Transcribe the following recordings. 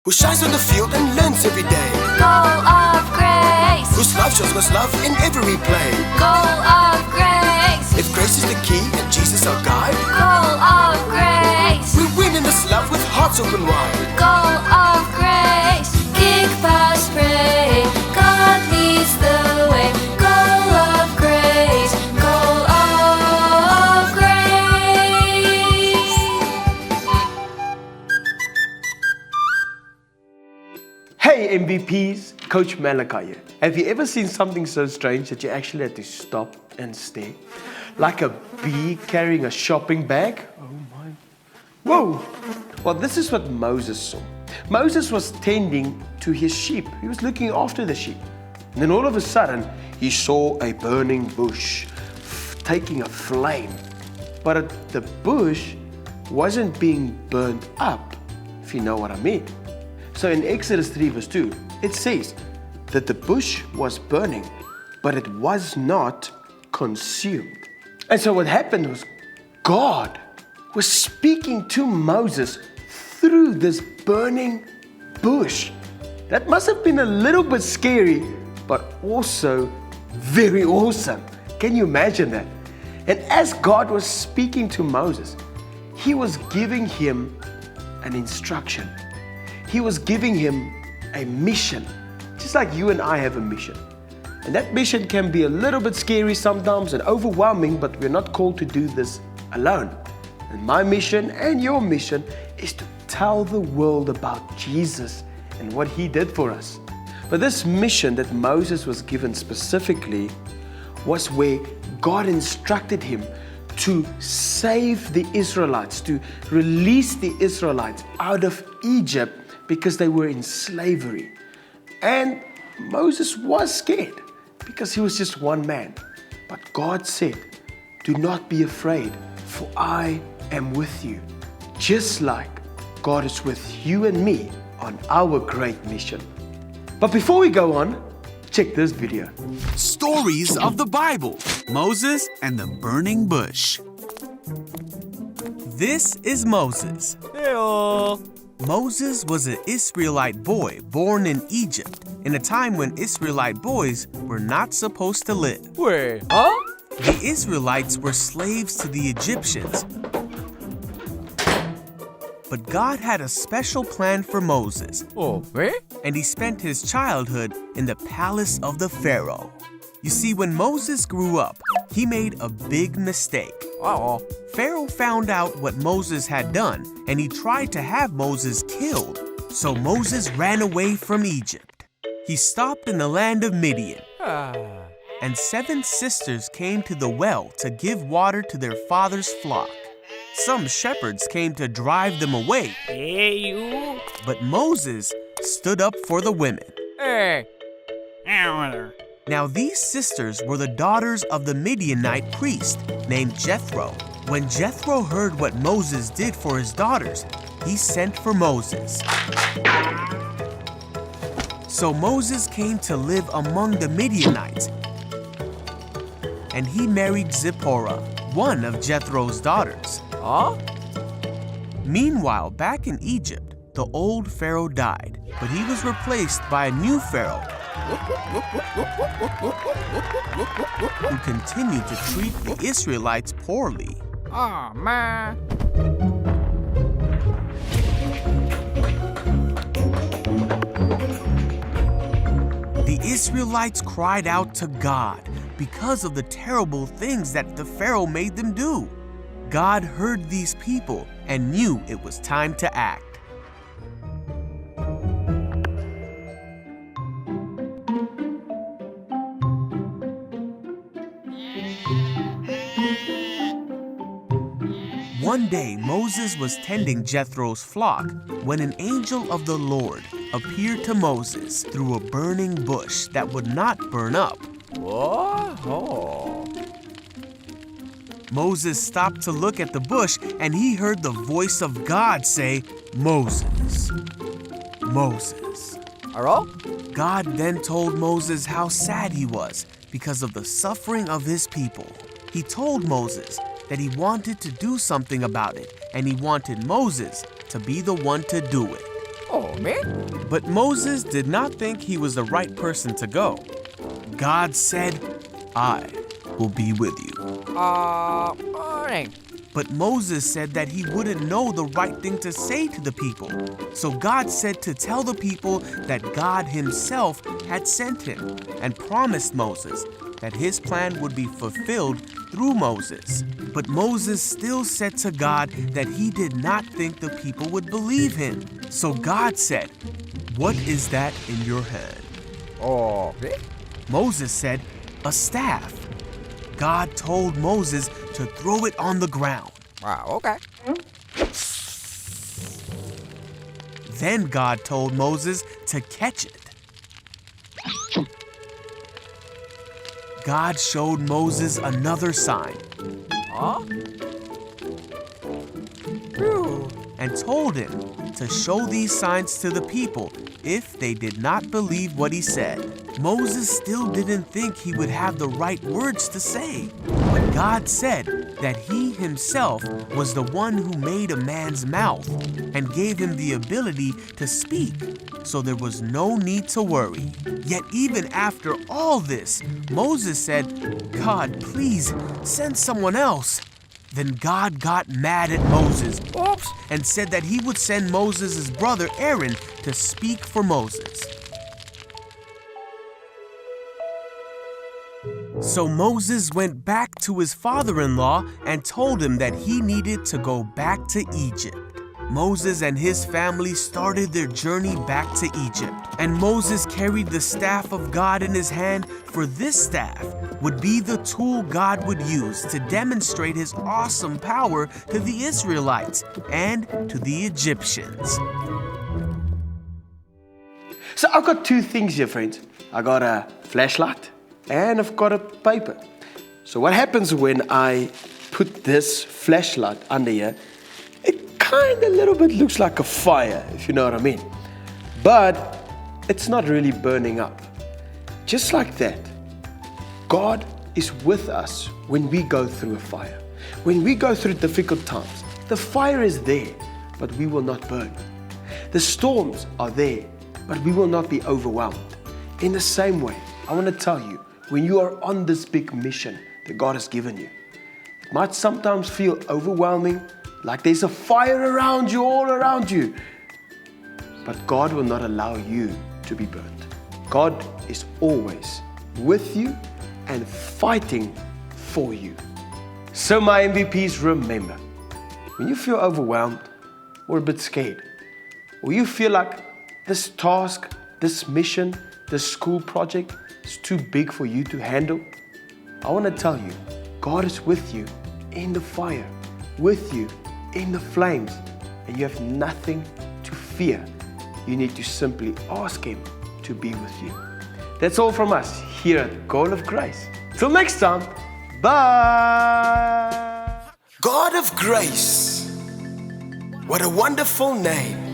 who shines on the field and learns every day. Goal of grace. Whose love shows us love in every play. Goal of grace. If grace is the key and Jesus our guide, Goal of grace. we win in this love with hearts open wide. Goal of grace. Kick, pass, pray. God leads the way. Goal of grace. Goal of grace. Hey MVPs, Coach Malachi here. Have you ever seen something so strange that you actually had to stop and stare? Like a bee carrying a shopping bag? Oh my. Whoa! Well, this is what Moses saw. Moses was tending to his sheep. He was looking after the sheep. And then all of a sudden, he saw a burning bush taking a flame. But the bush wasn't being burned up, if you know what I mean. So in Exodus 3 verse 2, it says that the bush was burning, but it was not consumed. And so what happened was God was speaking to Moses through this burning bush. That must have been a little bit scary, but also very awesome. Can you imagine that? And as God was speaking to Moses, he was giving him an instruction. He was giving him a mission, just like you and I have a mission. And that mission can be a little bit scary sometimes and overwhelming, but we're not called to do this alone. And my mission and your mission is to tell the world about Jesus and what he did for us. But this mission that Moses was given specifically was where God instructed him to save the Israelites, to release the Israelites out of Egypt because they were in slavery. And Moses was scared because he was just one man. But God said, "Do not be afraid, for I am with you." Just like God is with you and me on our great mission. But before we go on, check this video. Stories of the Bible. Moses and the burning bush. This is Moses. Heyo. Moses was an Israelite boy born in Egypt in a time when Israelite boys were not supposed to live. Wait, huh? The Israelites were slaves to the Egyptians. But God had a special plan for Moses, Oh, wait? and he spent his childhood in the palace of the Pharaoh. You see, when Moses grew up, he made a big mistake. Uh-oh. Pharaoh found out what Moses had done, and he tried to have Moses killed. So Moses ran away from Egypt. He stopped in the land of Midian, and 7 sisters came to the well to give water to their father's flock. Some shepherds came to drive them away, Hey, you. but Moses stood up for the women. Hey. Now these sisters were the daughters of the Midianite priest named Jethro. When Jethro heard what Moses did for his daughters, he sent for Moses. So Moses came to live among the Midianites, and he married Zipporah, one of Jethro's daughters. Huh? Meanwhile, back in Egypt, the old Pharaoh died, but he was replaced by a new Pharaoh who continued to treat the Israelites poorly. Oh, man. The Israelites cried out to God because of the terrible things that the Pharaoh made them do. God heard these people and knew it was time to act. One day, Moses was tending Jethro's flock when an angel of the Lord appeared to Moses through a burning bush that would not burn up. What? Oh. Moses stopped to look at the bush, and he heard the voice of God say, "Moses, Moses." Hello? God then told Moses how sad he was because of the suffering of his people. He told Moses that he wanted to do something about it, and he wanted Moses to be the one to do it. Oh, me? But Moses did not think he was the right person to go. God said, I will be with you. Alright. But Moses said that he wouldn't know the right thing to say to the people. So God said to tell the people that God himself had sent him and promised Moses that his plan would be fulfilled through Moses. But Moses still said to God that he did not think the people would believe him. So God said, "What is that in your hand?" Okay. Moses said, "A staff." God told Moses to throw it on the ground. Okay. Then God told Moses to catch it. God showed Moses another sign Huh? Phew. and told him to show these signs to the people if they did not believe what he said. Moses still didn't think he would have the right words to say, but God said that he himself was the one who made a man's mouth and gave him the ability to speak, so there was no need to worry. Yet even after all this, Moses said, "God, please send someone else." Then God got mad at Moses Oops. and said that he would send Moses' brother Aaron to speak for Moses. So Moses went back to his father-in-law and told him that he needed to go back to Egypt. Moses and his family started their journey back to Egypt, and Moses carried the staff of God in his hand, for this staff would be the tool God would use to demonstrate his awesome power to the Israelites and to the Egyptians. So I've got two things here, friends. I got a flashlight and I've got a paper. So what happens when I put this flashlight under here, it kind of a little bit looks like a fire, if you know what I mean. But it's not really burning up. Just like that, God is with us when we go through a fire. When we go through difficult times, the fire is there, but we will not burn. The storms are there, but we will not be overwhelmed. In the same way, I want to tell you, when you are on this big mission that God has given you, it might sometimes feel overwhelming, like there's a fire around you, all around you. But God will not allow you to be burnt. God is always with you and fighting for you. So my MVPs, remember, when you feel overwhelmed or a bit scared, or you feel like this task, this mission, this school project is too big for you to handle, I want to tell you, God is with you in the fire, with you in the flames, and you have nothing to fear. You need to simply ask Him to be with you. That's all from us here at Goal of Grace. Till next time, bye. God of grace, what a wonderful name.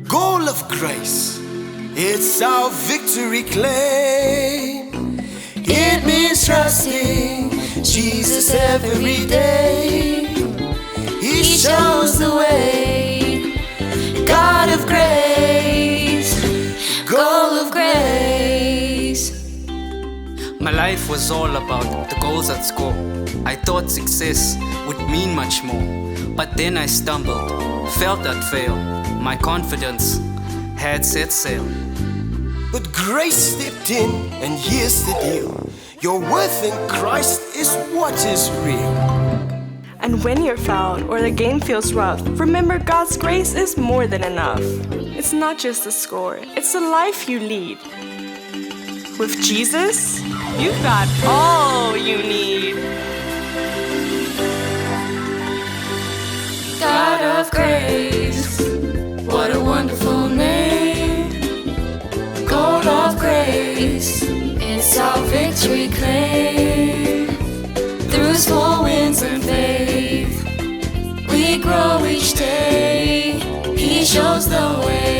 Goal of grace, it's our victory claim. It means trusting Jesus every day. He shows the way. God of grace, goal of grace. My life was all about the goals at school. I thought success would mean much more, but then I stumbled, felt that fail. My confidence had set sail. But grace stepped in, and here's the deal. Your worth in Christ is what is real. And when you're found or the game feels rough, remember God's grace is more than enough. It's not just a score, it's the life you lead. With Jesus, you've got all you need. God of grace, what a wonderful name. God of grace, it's our victory claim. Through small wins and faith, we grow each day. He shows the way.